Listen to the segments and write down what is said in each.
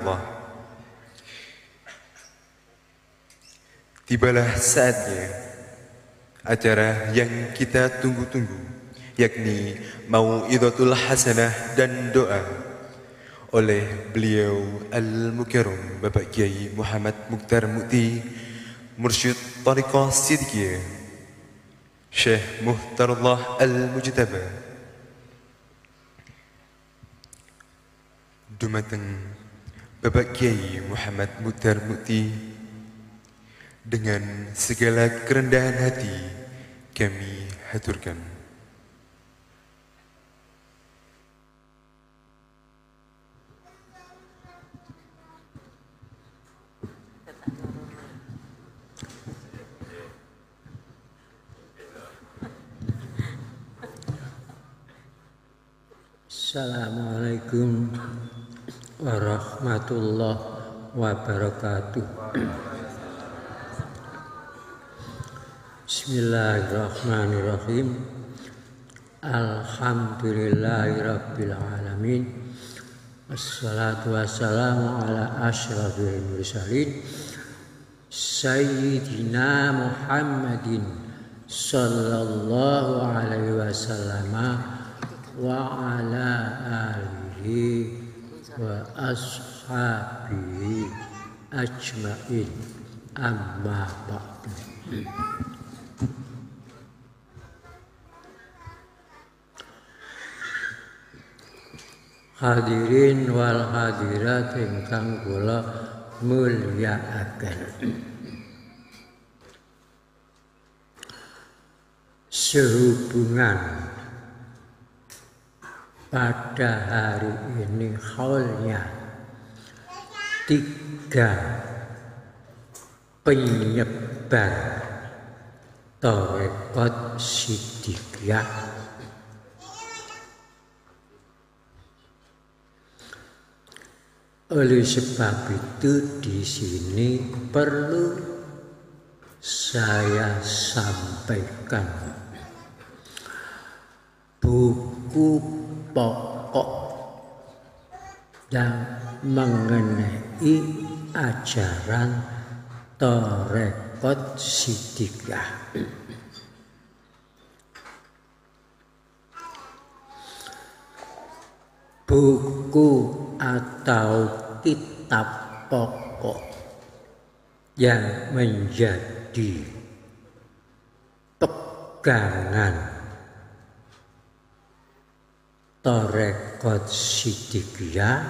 Allah. Tibalah saatnya acara yang kita tunggu-tunggu, yakni Mau'izatul Hasanah dan doa oleh beliau Al-Mukarram Bapak Kiai Muhammad Mukhtar Mukti, Mursyid Thariqah Sidqiyah, Syekh Muhtarullah Al-Mujtaba. Dumateng Bapak Kiai Muhammad Mukhtar Mukti, dengan segala kerendahan hati kami haturkan. Assalamualaikum warahmatullahi wabarakatuh. Bismillahirrahmanirrahim. Alhamdulillahirabbil alamin. Wassalatu wassalamu ala asyrafil mursalin Sayyidina Muhammadin sallallahu alaihi wasallam wa ala alihi wa ashabihi ajmain, amma ba'du. Hadirin wal hadirat ingkang kula mulyakaken. Sehubungan pada hari ini haulnya 3 penyebar Thariqah Sidqiyah. Oleh sebab itu di sini perlu saya sampaikan buku pokok yang mengenai ajaran Thariqah Sidqiyah. Buku atau kitab pokok yang menjadi pegangan Thariqah Sidqiyah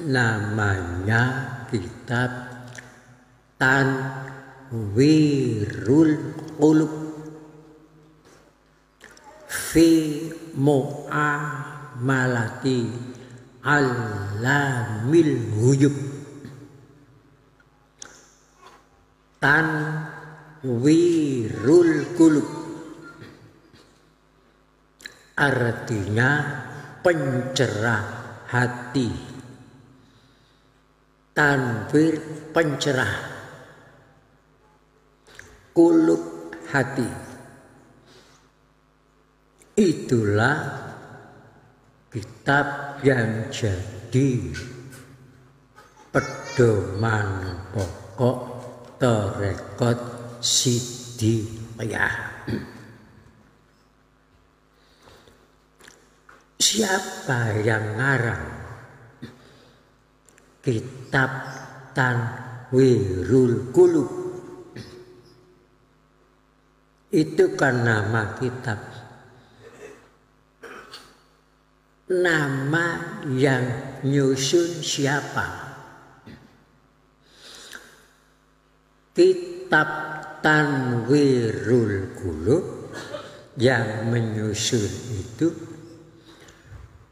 namanya kitab Tanwirul Qulub fi mu'amalati alamil huyub. Tanwirul Qulub artinya pencerah hati. Tanwir pencerah, qulub hati. Itulah kitab yang jadi pedoman pokok Thariqah Sidqiyah. Siapa yang ngarang kitab Tanwirul Qulub? Itu kan nama kitab. Nama yang nyusun siapa? Kitab Tanwirul Qulub yang menyusun itu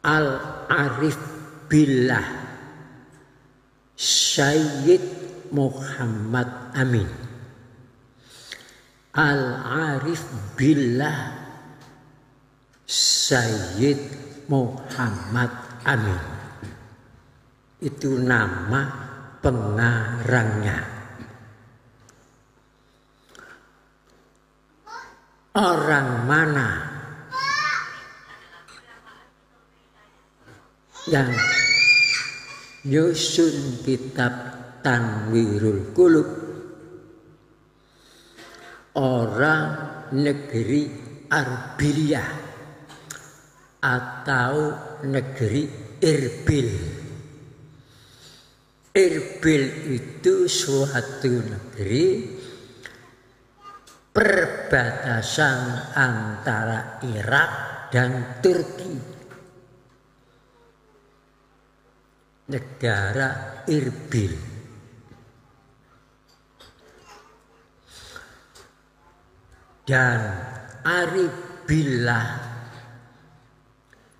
Al-Arif Billah Sayyid Muhammad Amin. Al-Arif Billah Sayyid Muhammad Amin. Itu nama pengarangnya. Orang mana yang nyusun kitab Tanwirul Qulub orang negeri Arbiliyah atau negeri Irbil. Irbil itu suatu negeri perbatasan antara Irak dan Turki. Negara Irbil. Dan arif billah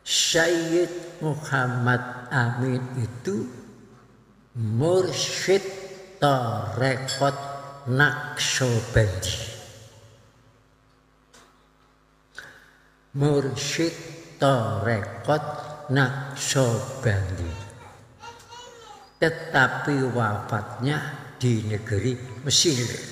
Sayyid Muhammad Amin itu mursyid tarekat Naqsyabandi. Mursyid tarekat Naqsyabandi. Tetapi wafatnya di negeri Mesir.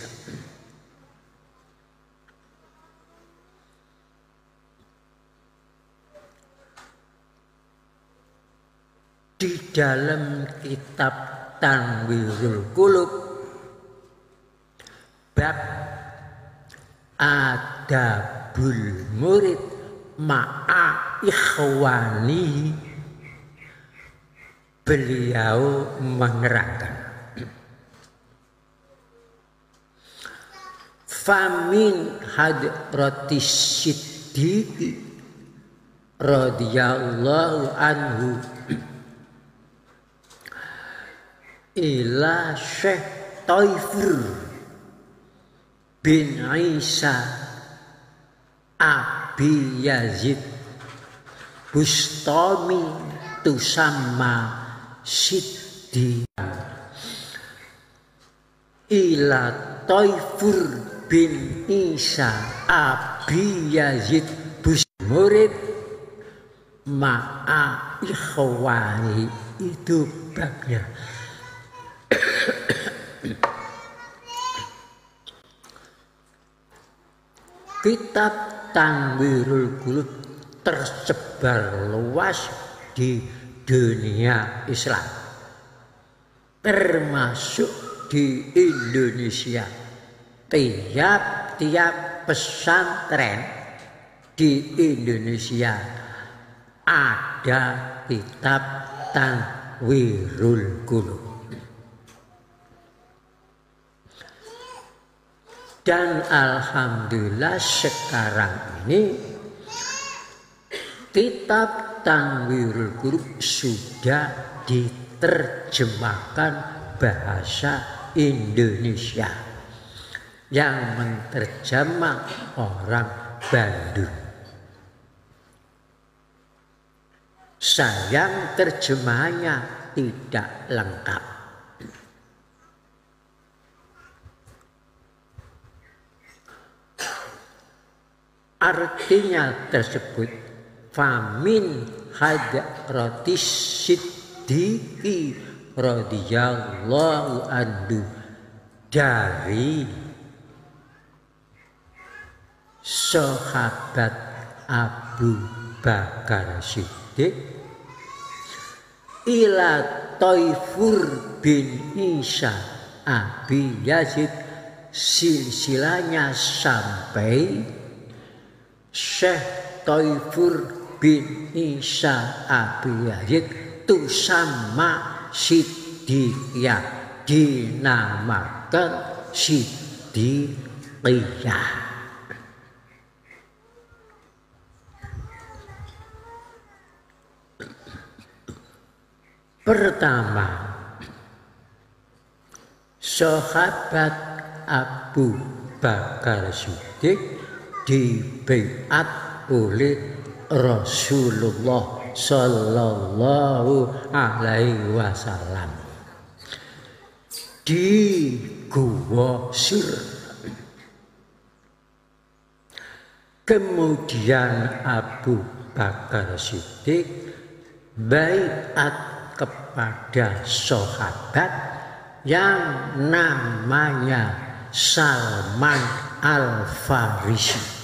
Di dalam kitab Tanwirul Qulub bab adabul murid ma'a ikhwani, beliau menerangkan famin hadratis siddiq radhiyallahu anhu ila Syekh Taifur bin Isa Abi Yazid Bustami tusamma Siddi ila Taifur bin Isa Abi Yazid Bustami murid ma'a ikhwani itu babnya. Kitab Tanwirul Qulub tersebar luas di dunia Islam, termasuk di Indonesia. Tiap-tiap pesantren di Indonesia ada kitab Tanwirul Qulub. Dan alhamdulillah sekarang ini kitab Tanwirul Qulub sudah diterjemahkan bahasa Indonesia, yang menterjemah orang Bandung. Sayang terjemahannya tidak lengkap. Artinya tersebut famin hadratis siddiqi radhiyallahu anhu, dari sahabat Abu Bakar Siddiq ila Taifur bin Isa Abi Yazid, silsilahnya sampai Syekh Taifur bin Isa Abi Yazid tusamma Siddiqiyah, dinamakan Siddiqiyah. Pertama, sahabat Abu Bakar Siddiq dibaiat oleh Rasulullah Sallallahu Alaihi Wasallam di Gua Sur. Kemudian Abu Bakar Siddiq baiat kepada sahabat yang namanya Salman Al-Farisi.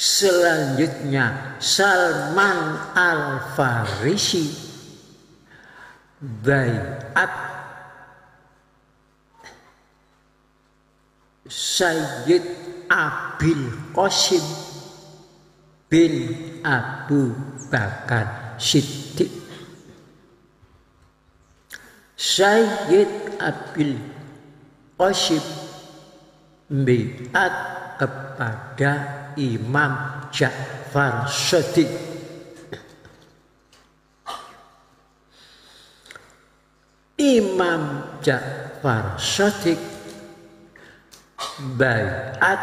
Selanjutnya Salman Al-Farisi, baiat Sayyid Abil Qasim bin Abu Bakar Siddiq. Sayyid Abil Qasim baiat kepada Imam Ja'far Shadiq. Imam Ja'far Shadiq baiat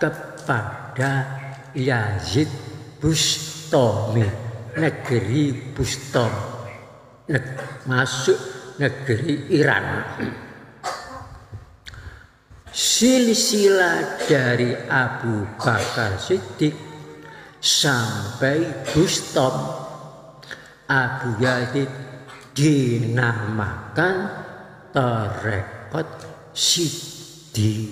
kepada Yazid Bustami, negeri Bustam, masuk negeri Iran. Silsilah dari Abu Bakar Siddiq sampai Bustam, Abu Yazid dinamakan Tarekat Siddiqiyah.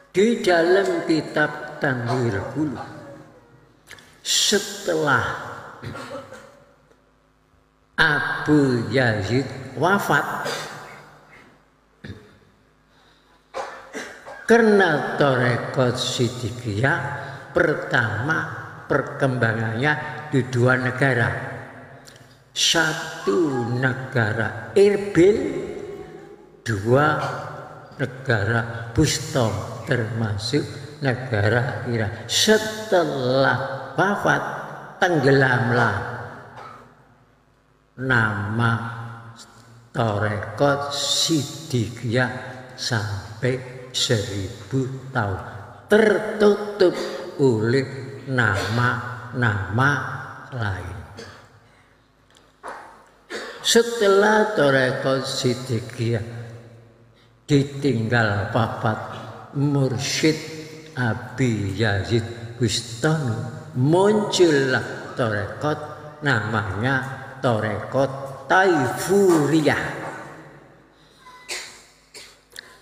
Di dalam kitab Tanwir Qulub, setelah Abu Yazid wafat, karena Tarekat Siddiqiyah pertama perkembangannya di dua negara. Satu negara Irbil, dua negara Bustam, termasuk negara Iran. Setelah wafat, tenggelamlah nama Tarekat Siddiqiyah sampai 1000 tahun, tertutup oleh nama-nama lain. Setelah Tarekat Siddiqiyah ditinggal wafat Mursyid Abi Yazid Bustami, muncullah tarekat namanya Tarekat Taifuriyah.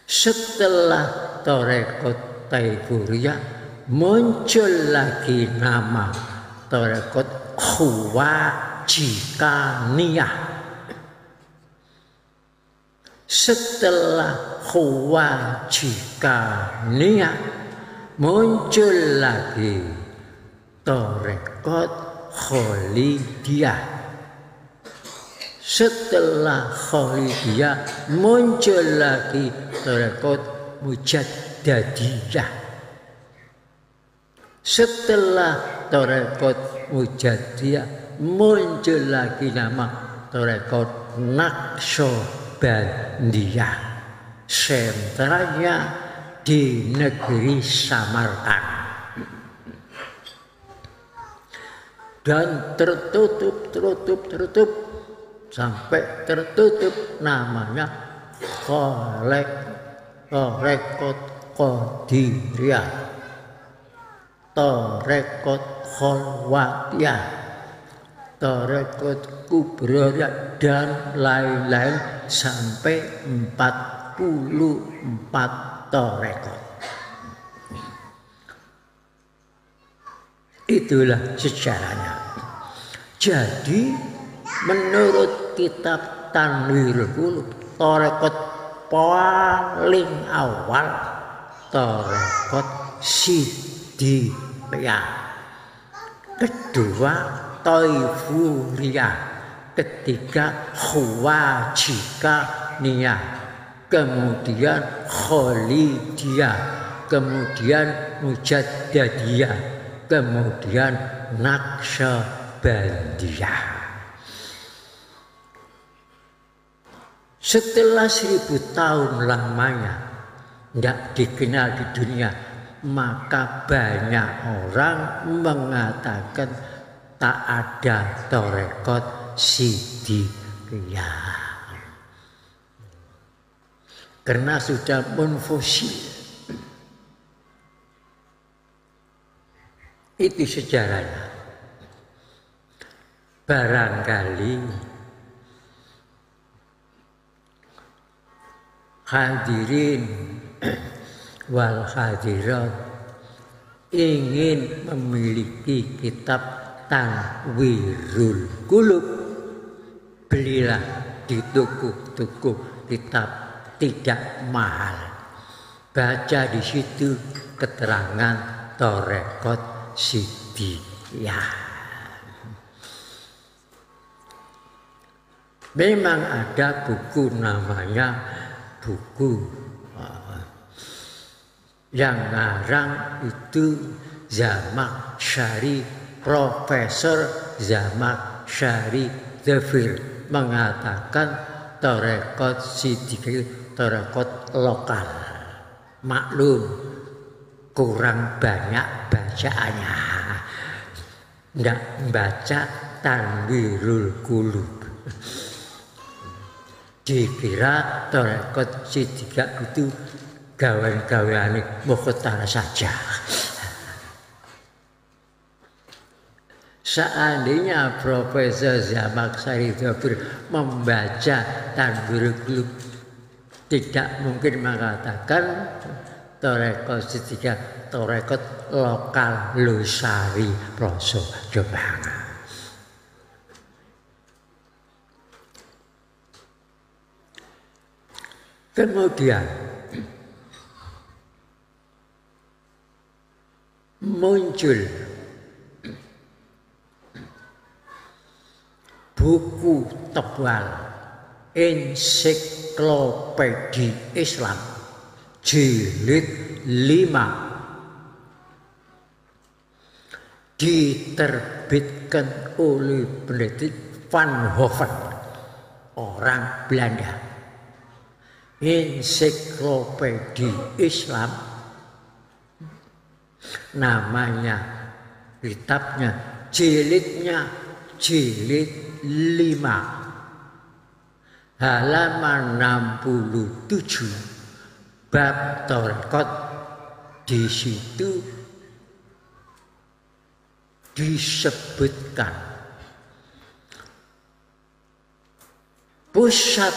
Setelah Tarekat Taifuriyah muncul lagi nama Tarekat Khawajikaniyah. Setelah Khawajikaniyah muncul lagi Tarekat Khalidiyah. Setelah Khalidiyah muncul lagi Tarekat Mujaddadiyah. Setelah Tarekat Mujaddadiyah muncul lagi nama Tarekat Naqsyabandiyah. Sentranya di negeri Samarkand. Dan tertutup sampai tertutup namanya Tarekat Qadiriyah, Tarekat Khalwatiyah, Tarekat Kubriyah, dan lain-lain sampai 44 tarekat. Itulah sejarahnya. Jadi menurut kitab Tanwir Qulub, tarekat paling awal Tarekat Siddiqiyah, kedua Taifuriyah, ketiga Khawajikaniyah, kemudian Khalidiyah, kemudian Mujaddadiyah, kemudian Naqsyabandiyah. Setelah 1000 tahun lamanya tidak dikenal di dunia, maka banyak orang mengatakan tak ada Tarekat Siddiqiyah karena sudah munfasil. Itu sejarahnya. Barangkali hadirin wal hadirat ingin memiliki kitab Tanwirul Qulub, belilah di toko-toko kitab tidak mahal. Baca di situ keterangan Thariqat Siddiqiyah. Memang ada buku namanya buku yang ngarang itu Zamakhsyari, Profesor Zamakhsyari Dzafir mengatakan Thariqat Siddiqiyah thariqat lokal. Maklum kurang banyak bacaannya, nggak baca Tanwirul Qulub. Dikira Thariqat Siddiqiyah itu gawe-gaweane Mukhtar saja. Seandainya Profesor Zamakhsyari Dzafir membaca Tanwirul Qulub, tidak mungkin mengatakan Thariqat Siddiqiyah thariqat lokal Losari Ploso Jombang. Kemudian muncul buku tebal Ensiklopedi Islam jilid 5 diterbitkan oleh peneliti Van Hoven, orang Belanda. Ensiklopedi Islam namanya, kitabnya jilidnya jilid 5 halaman 67 bab thariqat. Di situ disebutkan pusat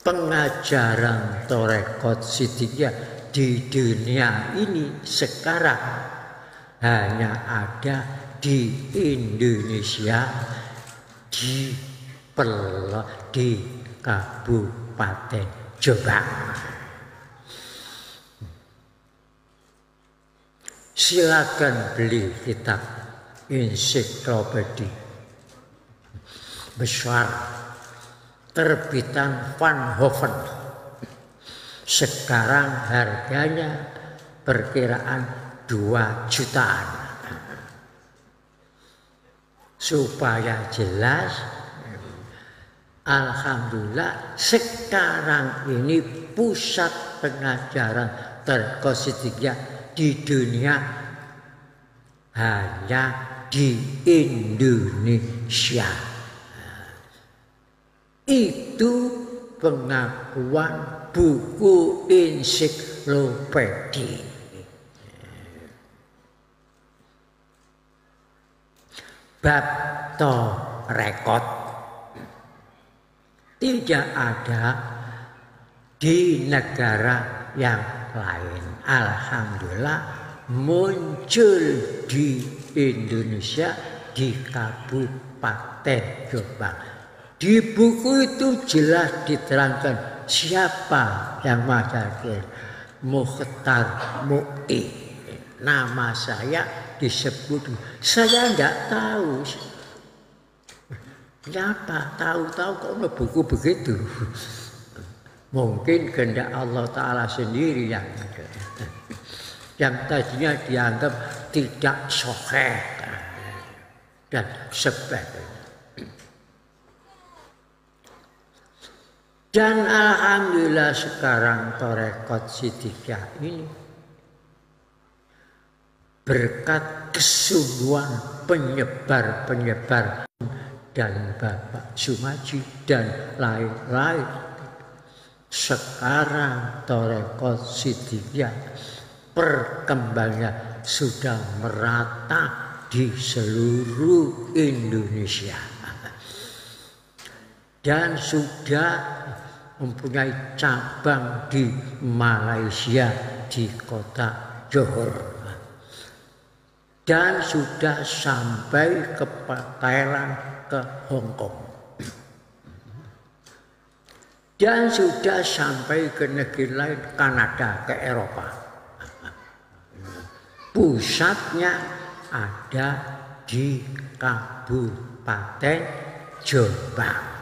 pengajaran Thariqat Siddiqiyah di dunia ini sekarang hanya ada di Indonesia, di Kabupaten Jombang. Silakan beli kitab ensiklopedi besar terbitan Van Hoven. Sekarang harganya perkiraan 2 jutaan. Supaya jelas, alhamdulillah sekarang ini pusat pengajaran Thariqat Siddiqiyah di dunia hanya di Indonesia. Itu pengakuan buku ensiklopedi. Bab thariqat tidak ada di negara yang lain. Alhamdulillah muncul di Indonesia, di Kabupaten Jombang. Di buku itu jelas diterangkan siapa yang mengajarkan. Mukhtar Mu'i. Nama saya disebut. Saya tidak tahu. Kenapa? Tahu-tahu kok ada buku begitu. Mungkin kehendak Allah Ta'ala sendiri yang tadinya dianggap tidak sahih dan sebagainya. Dan alhamdulillah sekarang Thariqat Siddiqiyah ini berkat kesungguhan penyebar-penyebar dan Bapak Sumaji dan lain-lain, sekarang Thariqat Siddiqiyah perkembangannya sudah merata di seluruh Indonesia dan sudah mempunyai cabang di Malaysia di kota Johor dan sudah sampai ke Thailand, ke Hong Kong dan sudah sampai ke negeri lain, Kanada, ke Eropa. Pusatnya ada di Kabupaten Jombang.